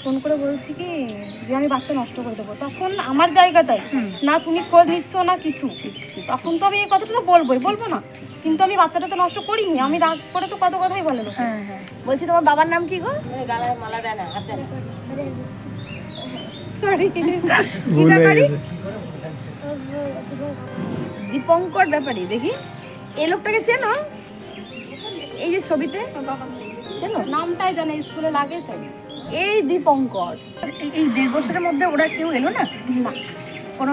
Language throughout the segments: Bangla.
ফোন করে বলছি কি যে আমি বাচ্চা নষ্ট করে দেবো, তখন আমার জায়গাটাই না তুমি খোঁজ নিচ্ছ না কিছু, তখন তো আমি এই কথাটা তো বলবো না, কিন্তু আমি বাচ্চাটা তো নষ্ট করিনি, আমি রাগ করে তো কত কথাই বলে। হ্যাঁ হ্যাঁ, বলছি তোমার বাবার নাম কি গো? সরি, কি ব্যাপারী? দীপঙ্কর ব্যাপারী। দেখি এই লোকটাকে চেনো? এই যে ছবিতে চেনো? নামটাই জানে, স্কুলে লাগে তাই। এই দীপঙ্কর। এই 1.5 বছরের মধ্যে ওরা কেউ এলো না? না, কোনো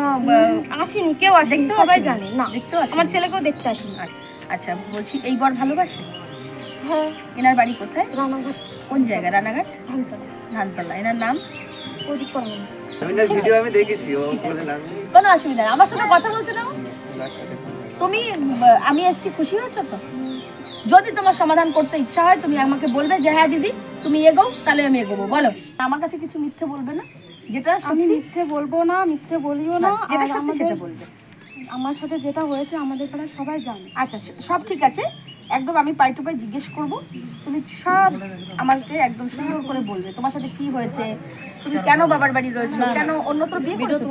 আসেনি, কেউ আসেনি, সবাই জানে না। দেখতেও আসে? আমার ছেলেকেও দেখতে আসেনি। আচ্ছা, বলছি এই বর ভালোবাসে? হ্যাঁ। এনার বাড়ি কোথায়? রানাঘাট। কোন জায়গা? রানাঘাট ধানতলা। ধানতলা। এনার নাম? প্রদীপ পরমাণু। ভিডিও আমি দেখেছি, ও বলে না। কোনো অসুবিধা নেই, আমার সাথে কথা বলছে না। তুমি আমি এসেছি, খুশি হয়েছো তো? যদি তোমার সমাধান করতে ইচ্ছা হয় তুমি আমাকে বলবে যে হ্যাঁ দিদি তুমি এগোও, তাহলে আমি এগোবো। বলো, আমার কাছে কিছু মিথ্যে বলবে না, যেটা আমি মিথ্যে বলবো না, মিথ্যে বলিও না, যেটা সত্যি সেটা বলবে। আমার সাথে যেটা হয়েছে আমাদের পাড়ায় সবাই জানে। আচ্ছা, সব ঠিক আছে, একদম আমি পাই টু পাই জিজ্ঞেস করবো, তুমি সব আমাকে একদম সুন্দর করে বলবে তোমার সাথে কি হয়েছে, তুমি কেন বাবার বাড়ি রয়েছো, কেন অন্যত্র বিয়ে করেছো?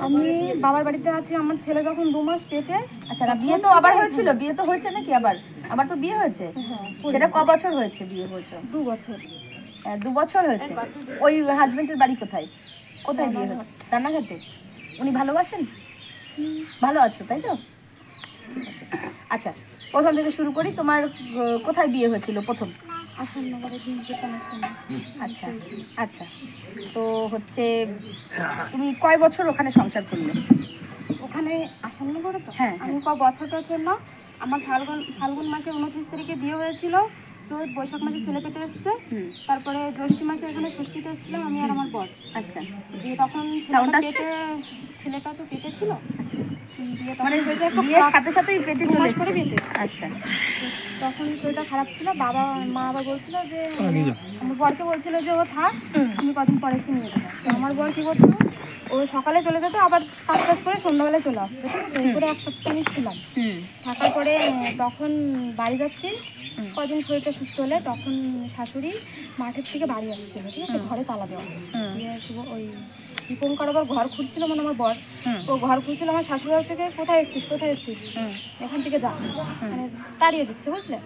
আমি বাবার বাড়িতে আছি, আমার ছেলে যখন 2 মাস পেটে। আচ্ছা, না বিয়ে তো আবার হয়েছিল, বিয়ে তো হয়েছে নাকি? আবার তো বিয়ে হয়েছে। সেটা ক বছর হয়েছে বিয়ে হয়েছে? 2 বছর। 2 বছর হয়েছে। ওই হাজবেন্ডের বাড়ি কোথায়? কোথায় বিয়ে হয়েছে? রান্নাঘাটে। উনি ভালোবাসেন? ভালো আছো তাই তো? ঠিক আছে। আচ্ছা, প্রথম থেকে শুরু করি, তোমার কোথায় বিয়ে হয়েছিল প্রথম? আসাননগরে দোকানের সামনে। আচ্ছা আচ্ছা, তো হচ্ছে তুমি কয় বছর ওখানে সংসার করলে? ওখানে আসাননগরে তো? হ্যাঁ, আমি বছর না, আমার ফাল্গুন মাসে 29 তারিখে বিয়ে হয়েছিল, বৈশাখ মাসে ছেলে পেটে এসছে, তারপরে জ্যৈষ্ঠ মাসে এখানে ষষ্ঠীতে এসেছিলাম আমি আর আমার বর। আচ্ছা, দিয়ে তখন ছেলেটা তো পেটে ছিল। আচ্ছা, মানে বিয়ের সাথে সাথেই পেটে চলে এসেছে? আচ্ছা, তখন শরীরটা খারাপ ছিল, মা আবার বলছিল যে আমার বরকে বলছিল যে ও থাক, আমি কদিন পরে এসে নিয়ে যাবো। তো আমার বর কি করতো, ও সকালে চলে যেত, আবার কাজ করে সন্ধ্যাবেলায় চলে আসতো, ঠিক আছে। এরপরে 1 সপ্তাহ আমি ছিলাম, থাকার পরে তখন বাড়ি যাচ্ছি, কদিন শরীরটা সুস্থ হলে তখন শাশুড়ি মাঠের থেকে বাড়ি আসছিল, ঠিক আছে, ঘরে তালা দেওয়া। দিয়ে ওই দীপঙ্কর আবার ঘর খুঁজছিল, মানে আমার বর, ও ঘর খুঁজছিল, আমার শাশুড়ি বলছে যে কোথায় এসছিস এখান থেকে যা, মানে তাড়িয়ে দিচ্ছে, বুঝলে।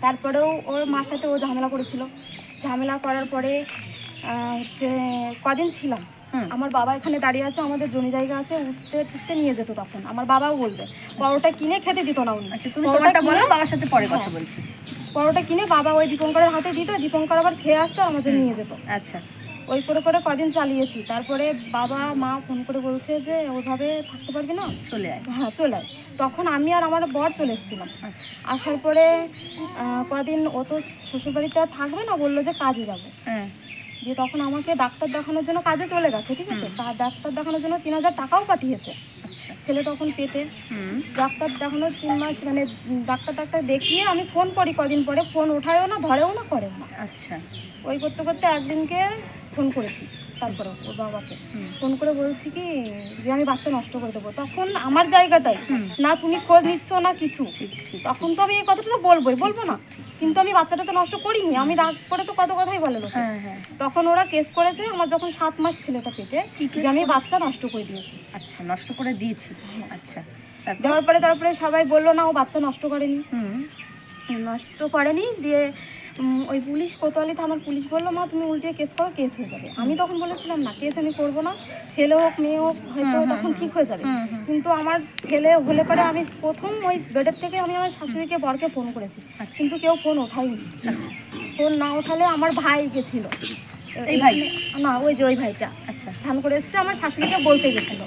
তারপরেও ওর মার সাথে ও ঝামেলা করেছিল, ঝামেলা করার পরে হচ্ছে কদিন ছিলাম, আমার বাবা এখানে দাঁড়িয়ে আছে, আমাদের জমি জায়গা আছে, উঠতে নিয়ে যেত, তখন আমার বাবাও বলবে পরোটা কিনে খেতে দিত না উনি। আচ্ছা, তুমি তোমারটা বলো, বাবার সাথে পরে কথা বলছি। পরোটা কিনে বাবা ওই দীপঙ্করের হাতে দিত, দীপঙ্কর আবার খেয়ে আসতো, আমার জন্য নিয়ে যেত। আচ্ছা, ওই করে কদিন চালিয়েছি, তারপরে বাবা মা ফোন করে বলছে যে ওইভাবে থাকতে পারবি না, চলে আয়। হ্যাঁ, চলে আয়। তখন আমি আর আমার বর চলে এসেছিলাম। আচ্ছা, আসার পরে কদিন ও তো শ্বশুরবাড়িতে আর থাকবে না, বললো যে কাজে যাবে। দিয়ে তখন আমাকে ডাক্তার দেখানোর জন্য কাজে চলে গেছে, ঠিক আছে। ডাক্তার দেখানোর জন্য 3000 টাকাও পাঠিয়েছে। আচ্ছা, ছেলে তখন পেটে, ডাক্তার দেখানোর 3 মাস, মানে ডাক্তার দেখিয়ে আমি ফোন করি কদিন পরে, ফোন ওঠায়ও না, ধরেও না, করেও না। আচ্ছা, ওই করতে একদিনকে ফোন করেছি, তারপরে ওর বাবাকে ফোন করে বলছি কি যে আমি বাচ্চা নষ্ট করে দেবো, তখন আমার জায়গাটাই না তুমি খোঁজ নিচ্ছ না কিছু, তখন তো আমি এই কথাটা তো বলবো না, কিন্তু আমি বাচ্চাটা তো নষ্ট করিনি, আমি রাগ করে তো কত কথাই বলে লোকে। তখন ওরা কেস করেছে, আমার যখন 7 মাস ছেলেটা পেটে, যে আমি বাচ্চা নষ্ট করে দিয়েছি। আচ্ছা, নষ্ট করে দিয়েছি। আচ্ছা, দেওয়ার পরে তারপরে সবাই বললো না ও বাচ্চা নষ্ট করেনি, দিয়ে ওই পুলিশ, কোতোয়ালি থানার পুলিশ বললো মা তুমি উল্টে কেস করো, কেস হয়ে যাবে। আমি তখন বলেছিলাম না, কেস আমি করবো না, ছেলে হোক মেয়ে হোক হয়তো তখন ঠিক হয়ে যাবে। কিন্তু আমার ছেলে হলে পরে আমি প্রথম ওই বেডের থেকে আমি আমার শাশুড়িকে বরকে ফোন করেছি, কিন্তু কেউ ফোন ওঠায়নি। আচ্ছা, ফোন না ওঠালে আমার ভাই গেছিল, এই ভাই না ওই যে ওই ভাইটা, আচ্ছা, স্নান করে এসছে, আমার শাশুড়িকে বলতে গেছিল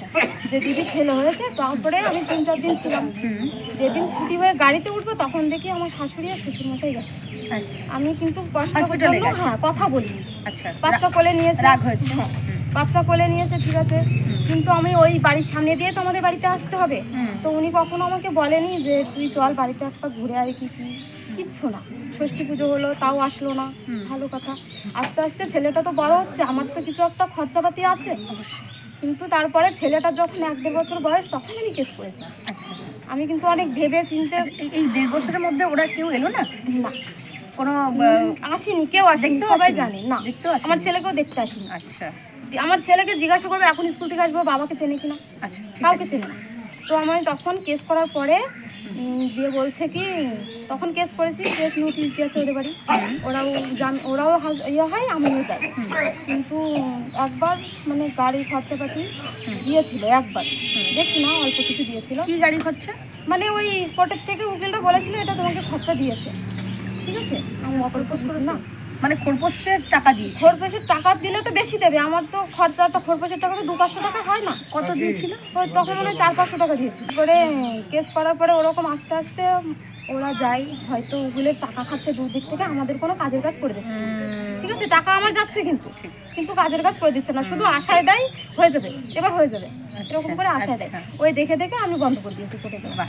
যে দিদি ছেলে হয়েছে। তারপরে আমি 3-4 দিন ছিলাম, যেদিন ছুটি হয়ে গাড়িতে উঠবো তখন দেখি আমার শাশুড়ি আর শ্বশুরমশাই গেছে। আচ্ছা, আমি কিন্তু হসপিটালে কথা বলিনি। আচ্ছা, বাচ্চা কোলে নিয়েছে, রাগ হয়েছে, হ্যাঁ, বাচ্চা কোলে নিয়েছে, ঠিক আছে, কিন্তু আমি ওই বাড়ির সামনে দিয়ে তো আমাদের বাড়িতে আসতে হবে, তো উনি কখনো আমাকে বলেনি যে তুই চল বাড়িতে একবার ঘুরে আয়, কিচ্ছু না। ষষ্ঠী পুজো হলো, তাও আসলো না, ভালো কথা। আস্তে আস্তে ছেলেটা তো বড় হচ্ছে, আমার তো কিছু একটা খরচাপাতি আছে অবশ্যই, কিন্তু তারপরে ছেলেটা যখন 1-1.5 বছর বয়স তখন আমি কেস করেছি। আচ্ছা, আমি কিন্তু অনেক ভেবে চিন্তে। এই 1.5 বছরের মধ্যে ওরা কেউ এলো না? না, কোনো আসেনি, কেউ আসেনি, দেখতেও সবাই আসেনি? জানে না। দেখতেও আসেনি? আমার ছেলেকেও দেখতে আসেনি। আচ্ছা আমার ছেলেকে জিজ্ঞাসা করবে এখন স্কুল থেকে আসবো বাবাকে চেনে কিনা, আচ্ছা ঠিক কাউকে আছে। চেনে না। তো আমি তখন কেস করার পরে দিয়ে বলছে কি, তখন কেস করেছি, কেস নোটিশ দিয়েছে ওদের বাড়ি, ওরাও ইয়ে হয়, আমিও যাই। কিন্তু একবার মানে গাড়ি খরচাপাতি দিয়েছিল, একবার, বেশি না, অল্প কিছু দিয়েছিল। কি গাড়ি খরচা? মানে ওই কোর্টের থেকে উকিলটা বলেছিল এটা তোমাকে খরচা দিয়েছে, ঠিক আছে, আমি অপর তো বুঝি না। মানে খোরপোশের টাকা দিয়েছে? খোরপোশের টাকা দিলে তো বেশি দেবে, আমার তো খরচাটা খোরপোশের টাকা তো 200-500 টাকা হয় না। কত দিয়েছিল? ওই তখন মনে হয় 400-500 টাকা দিয়েছি। পরে কেস করার পরে ওরকম আস্তে আস্তে ওরা যায়, হয়তো উকিলের টাকা খাচ্ছে দূর দিক থেকে, আমাদের কোনো কাজের কাজ করে দিচ্ছে, ঠিক আছে, টাকা আমার যাচ্ছে কিন্তু কাজের কাজ করে দিচ্ছে না, শুধু আশায় দেয় হয়ে যাবে, এবার হয়ে যাবে, এরকম করে আশায় দেয়। ওই দেখে দেখে আমি বন্ধ করে দিয়েছি কোর্টে যাওয়া।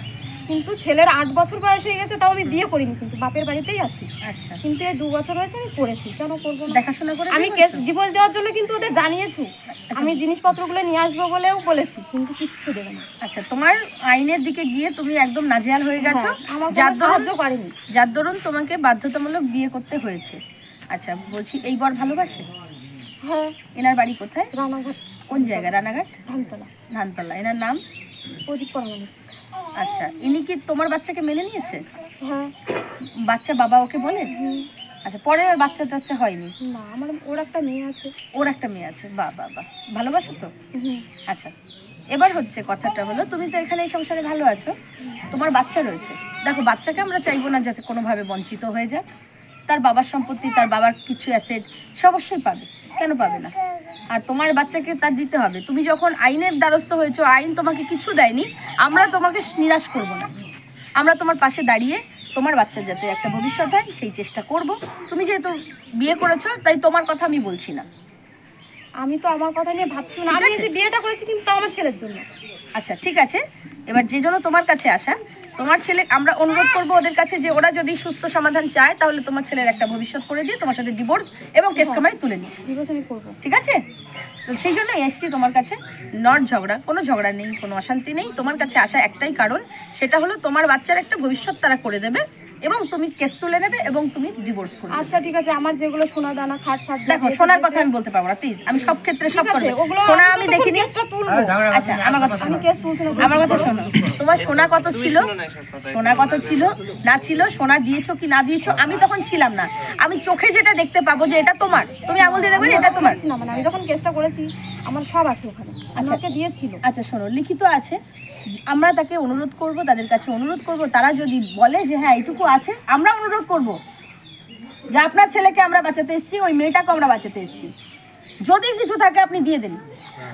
কিন্তু ছেলের 8 বছর বয়স হয়ে গেছে, তাও আমি বিয়ে করিনি, কিন্তু বাপের বাড়িতেই আছি। আচ্ছা, কিন্তু এই 2 বছর হয়েছে আমি করেছি, কেন করবো না? দেখাশোনা করে আমি কেস ডিভোর্স দেওয়ার জন্য কিন্তু ওদের জানিয়েছি, আমি জিনিসপত্রগুলো নিয়ে আসবো বলেও বলেছি, কিন্তু কিচ্ছু দেবে না। আচ্ছা, তোমার আইনের দিকে গিয়ে তুমি একদম নাজেহাল হয়ে গেছো, আমার যার সাহায্য করেনি, যার দরুন তোমাকে বাধ্যতামূলক বিয়ে করতে হয়েছে। আচ্ছা, বলছি এই বর ভালোবাসে? হ্যাঁ। এনার বাড়ি কোথায়? রানাঘাট। কোন জায়গা? রানাঘাট ধানতলা। ধানতলা। এনার নাম? প্রদীপ পরামানিক। আচ্ছা, ইনি কি তোমার বাচ্চাকে মেনে নিয়েছে? হ্যাঁ। বাচ্চা বাবা ওকে বলেন? আচ্ছা, পরে আর বাচ্চা টাচ্চা হয়নি? না, আমার ওর একটা মেয়ে আছে। ওর একটা মেয়ে আছে, বাহ বাহ বাহ, ভালোবাসো তো? হুম। আচ্ছা, এবার হচ্ছে কথাটা হলো, তুমি তো এখানে এই সংসারে ভালো আছো, তোমার বাচ্চা রয়েছে। দেখো, বাচ্চাকে আমরা চাইবো না যাতে কোনোভাবে বঞ্চিত হয়ে যায়। তার বাবার সম্পত্তি, তার বাবার কিছু অ্যাসেট সে অবশ্যই পাবে, কেন পাবে না? আর তোমার বাচ্চাকে তার দিতে হবে। তুমি যখন আইনের দ্বারস্থ হয়েছো, আইন তোমাকে কিছু দেয়নি, আমরা তোমাকে নিরাশ করব না, আমরা তোমার পাশে দাঁড়িয়ে তোমার বাচ্চার যাতে একটা ভবিষ্যৎ হয় সেই চেষ্টা করব। তুমি যেহেতু বিয়ে করেছো, তাই তোমার কথা আমি বলছি না। আমি তো আমার কথা নিয়ে ভাবছি না, আমি যে বিয়েটা করেছি কিন্তু তাও আমার ছেলের জন্য। আচ্ছা ঠিক আছে, এবার যে জন্য তোমার কাছে আসা, তোমার ছেলে, আমরা অনুরোধ করবো ওদের কাছে যে ওরা যদি সুস্থ সমাধান চায় তাহলে তোমার ছেলের একটা ভবিষ্যৎ করে দিয়ে তোমার সাথে ডিভোর্স এবং কেস কামাই তুলে নিই, ডিভোর্স আমি করবো, ঠিক আছে? তো সেই জন্য এসছি তোমার কাছে, নট ঝগড়া, কোনো ঝগড়া নেই, কোনো অশান্তি নেই। তোমার কাছে আসা একটাই কারণ, সেটা হলো তোমার বাচ্চার একটা ভবিষ্যৎ তারা করে দেবে এবং তুমি কেস তুলে নেবে এবং তুমি ডিভোর্স করবে। আচ্ছা ঠিক আছে, আমার যেগুলো সোনা দানা খাট ফাট, দেখো, সোনার কথা আমি বলতে পারবো না, প্লিজ, আমি সব ক্ষেত্রে সব করব, সোনা আমি দেখিনি। আচ্ছা, আমার কথা শোনো, কেস তুলছি না, আমার কথা শোনো, তোমার সোনা কত ছিল, সোনা কত ছিল না ছিল, সোনা দিয়েছো কি না দিয়েছো, আমি তখন ছিলাম না, আমি চোখে যেটা দেখতে পাবো যে এটা তোমার, তুমি আঙুল দিয়ে দেখবে এটা তোমার না, মানে আমি যখন কেসটা করেছি আমার সব আছে ওখানে, আমাকে দিয়েছিল। আচ্ছা শোনো, লিখিত আছে, আমরা তাকে অনুরোধ করব, তাদের কাছে অনুরোধ করব, তারা যদি বলে যে হ্যাঁ এইটুকু আছে, আমরা অনুরোধ করব যে আপনার ছেলেকে আমরা বাঁচাতে এসেছি, ওই মেয়েটাকে আমরা বাঁচাতে এসেছি, যদি কিছু থাকে আপনি দিয়ে দেন।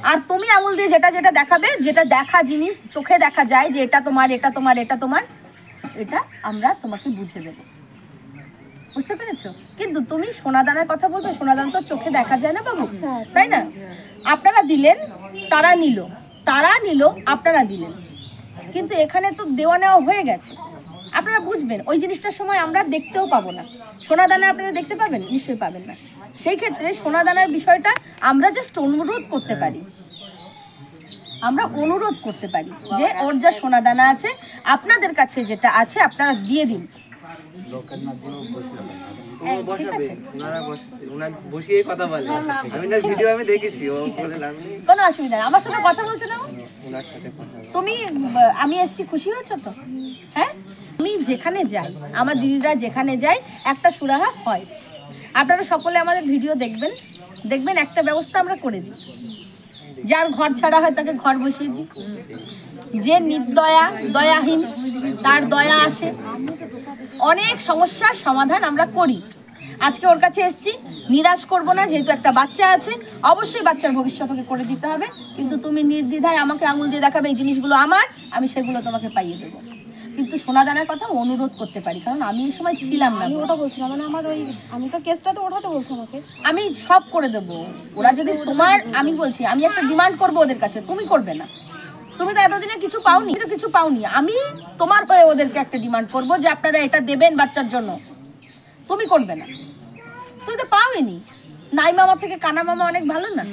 আর তুমি আঙুল দিয়ে যেটা যেটা দেখাবে, যেটা দেখা জিনিস চোখে দেখা যায় যে এটা তোমার, এটা তোমার, এটা তোমার, এটা আমরা তোমাকে বুঝে দেব, বুঝতে পেরেছো? কিন্তু তুমি সোনাদানার কথা বলবে, সোনাদানা তো চোখে দেখা যায় না বাবু, তাই না? আপনারা দিলেন, তারা নিল, তারা নিল, আপনারা দিলেন, কিন্তু এখানে তো দেওয়া নেওয়া হয়ে গেছে। আপনারা বুঝবেন, ওই জিনিসটার সময় আমরা দেখতেও পাবো না। সোনাদানা আপনারা দেখতে পাবেন? নিশ্চয়ই পাবেন না। সেই ক্ষেত্রে সোনাদানার বিষয়টা আমরা জাস্ট অনুরোধ করতে পারি, আমরা অনুরোধ করতে পারি যে ওর যা সোনাদানা আছে আপনাদের কাছে যেটা আছে আপনারা দিয়ে দিন, ঠিক আছে? বসিয়ে কথা বলে, আমি না ভিডিও আমি দেখেছি, ও বলে লাভ নেই, কোনো অসুবিধা নেই, আমার সাথে কথা বলছে না ও? ওনার সাথে কথা বলে। তুমি, আমি এসছি, খুশি হচ্ছ তো? হ্যাঁ, আমি যেখানে যাই, আমার দিদিরা যেখানে যাই, একটা সুরাহা হয়। আপনারা সকলে আমাদের ভিডিও দেখবেন, দেখবেন একটা ব্যবস্থা আমরা করে দিই, যার ঘর ছাড়া হয় তাকে ঘর বসিয়ে দিই, যে নির্দয়া দয়াহীন তার দয়া আসে, অনেক সমস্যার সমাধান আমরা করি। আজকে ওর কাছে এসেছি, নিরাশ করব না, যেহেতু একটা বাচ্চা আছে, অবশ্যই বাচ্চার ভবিষ্যৎ ওকে করে দিতে হবে, কিন্তু তুমি নির্দ্বিধায় আমাকে আঙুল দিয়ে দেখাবে এই জিনিসগুলো আমার, আমি সেগুলো তোমাকে পাইয়ে দেবো। কিন্তু সোনাদানার কথা অনুরোধ করতে পারি, কারণ আমি এই সময় ছিলাম না। আমি ওটা বলছিলাম, মানে আমার ওই, আমি তো কেসটা তো ওঠাতে বলছো আমাকে, আমি সব করে দেবো, ওরা যদি তোমার, আমি বলছি আমি একটা ডিমান্ড করবো ওদের কাছে, তুমি করবে না, তুমি তো এতদিনে কিছু পাওনি, তো কিছু পাওনি, আমি তোমার হয়ে ওদেরকে একটা ডিমান্ড করবো যে আপনারা এটা দেবেন বাচ্চার জন্য, তুমি করবে না, তুমি তো পাওনি। নাই মামার থেকে কানা মামা অনেক ভালো না,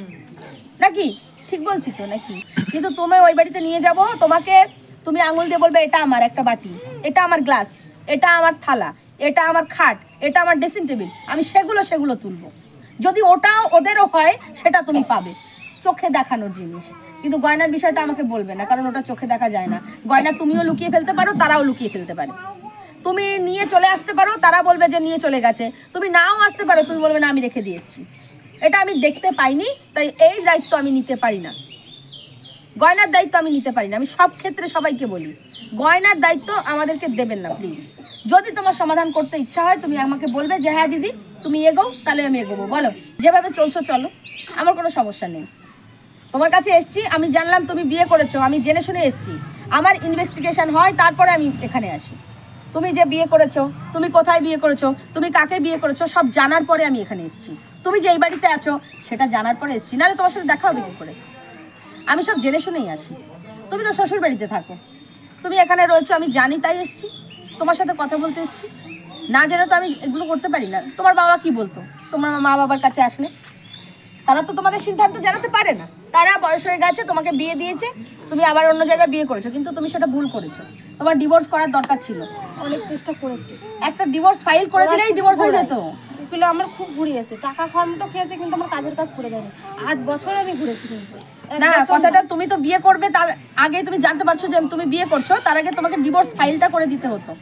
নাকি? ঠিক বলছি তো নাকি? কিন্তু তুমি ওই বাড়িতে নিয়ে যাব, তোমাকে, তুমি আঙুল দিয়ে বলবে এটা আমার একটা বাটি, এটা আমার গ্লাস, এটা আমার থালা, এটা আমার খাট, এটা আমার ড্রেসিং টেবিল, আমি সেগুলো তুলবো। যদি ওটা ওদেরও হয় সেটা তুমি পাবে, চোখে দেখানোর জিনিস। কিন্তু গয়নার বিষয়টা আমাকে বলবে না, কারণ ওটা চোখে দেখা যায় না। গয়না তুমিও লুকিয়ে ফেলতে পারো, তারাও লুকিয়ে ফেলতে পারে। তুমি নিয়ে চলে আসতে পারো, তারা বলবে যে নিয়ে চলে গেছে। তুমি নাও আসতে পারো, তুমি বলবে না আমি রেখে দিয়ে এসেছি। এটা আমি দেখতে পাইনি, তাই এই দায়িত্ব আমি নিতে পারি না। গয়নার দায়িত্ব আমি নিতে পারি না। আমি সব ক্ষেত্রে সবাইকে বলি, গয়নার দায়িত্ব আমাদেরকে দেবেন না প্লিজ। যদি তোমার সমাধান করতে ইচ্ছা হয়, তুমি আমাকে বলবে যে হ্যাঁ দিদি তুমি এগোও, তাহলে আমি এগোবো। বলো, যেভাবে চলছো চলো, আমার কোনো সমস্যা নেই। তোমার কাছে এসছি, আমি জানলাম তুমি বিয়ে করেছো, আমি জেনে শুনে এসছি। আমার ইনভেস্টিগেশন হয়, তারপরে আমি এখানে আসি। তুমি যে বিয়ে করেছো, তুমি কোথায় বিয়ে করেছো, তুমি কাকে বিয়ে করেছো, সব জানার পরে আমি এখানে এসছি। তুমি যে এই বাড়িতে আছো সেটা জানার পরে এসছি, নাহলে তোমার সাথে দেখা হবে কী করে? আমি সব জেনে শুনেই আসি। তুমি তো শ্বশুর বাড়িতে থাকো, তুমি এখানে রয়েছো, আমি জানি তাই এসছি, তোমার সাথে কথা বলতে এসছি। না জেনে তো আমি এগুলো করতে পারি না। তোমার বাবা কি বলতো তোমার মা বাবার কাছে আসলে? তারা তো তোমাদের সিদ্ধান্ত জানাতে পারে না। তারা বয়স হয়ে গেছে, তোমাকে বিয়ে দিয়েছে, তুমি আবার অন্য জায়গায় বিয়ে করেছো, কিন্তু তুমি সেটা ভুল করেছো। তোমার ডিভোর্স করার দরকার ছিল। অনেক চেষ্টা করেছি, একটা ডিভোর্স ফাইল করে দিলেই ডিভোর্স হয়ে যেত। এগুলো আমার খুব ঘুরিয়েছে, টাকা খাওয়ার মতো খেয়েছে, কিন্তু আমার কাজের কাজ করে দেয়নি। 8 বছর আমি ঘুরেছি, কিন্তু না, কথাটা তুমি তো বিয়ে করবে তার আগে তুমি জানতে পারছো যে তুমি বিয়ে করছো, তার আগে তোমাকে ডিভোর্স ফাইলটা করে দিতে হতো।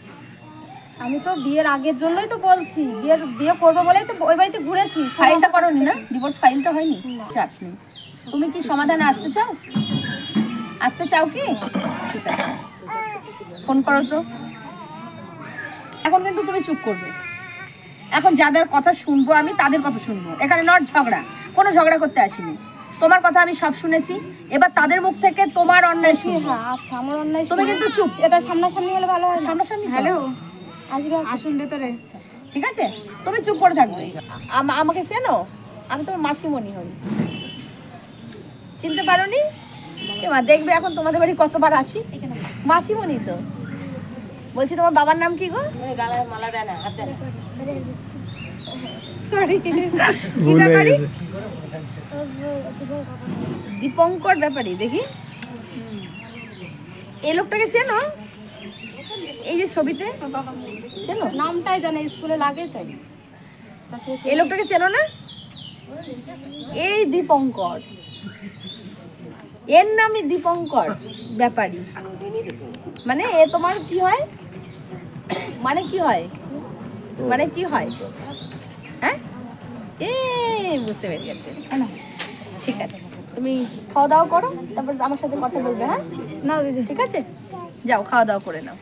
আমি তো বিয়ের আগের জন্যই তো বলছি, বিয়ে করবো বলেই তো ওই বাড়িতে ঘুরেছি। ফাইলটা করোনি না? ডিভোর্স ফাইলটা হয়নি? চাপ নেই। তুমি কি সমাধানে আসতে চাও? আসতে চাও কি? ঠিক আছে, ফোন করো তো। এখন কিন্তু তুমি চুপ করবে। এখন যাদের কথা শুনবো আমি, তাদের কথা শুনবো। এখানে নট ঝগড়া, কোনো ঝগড়া করতে আসিনি। তোমার কথা আমি সব শুনেছি, এবার তাদের মুখ থেকে তোমার অন্যায় শুনবো। হ্যাঁ আচ্ছা, আমার অন্যায় তুমি কিন্তু চুপ। এটা সামনাসামনি হলে ভালো হয়। সামনাসামনি তো। হ্যালো, আসবে, আসুন ভেতরে। ঠিক আছে, তুমি চুপ করে থাকবে। আমাকে চেনো? আমি তোমার মাসিমণি হই, চিনতে পারোনি? এমা দেখবে এখন তোমাদের বাড়ি কতবার আসি। মাসিমণি তো বলছি। তোমার বাবার নাম কি গো? সরি, কি ব্যাপারী? দীপঙ্কর ব্যাপারী। দেখি এই লোকটাকে চেনো? এই যে ছবিতে চেনো? নামটাই জানে, স্কুলে লাগে তাই। এই লোকটাকে চেনো না? এই দীপঙ্কর, এর নামই দীপঙ্কর ব্যাপারী। মানে এ তোমার কি হয়? মানে কি হয়? মানে কি হয়? হ্যাঁ, এ বুঝতে পেরে গেছে। ঠিক আছে, তুমি খাওয়া দাওয়া করো, তারপর আমার সাথে কথা বলবে। হ্যাঁ না দিদি, ঠিক আছে, যাও খাওয়া দাওয়া করে নাও।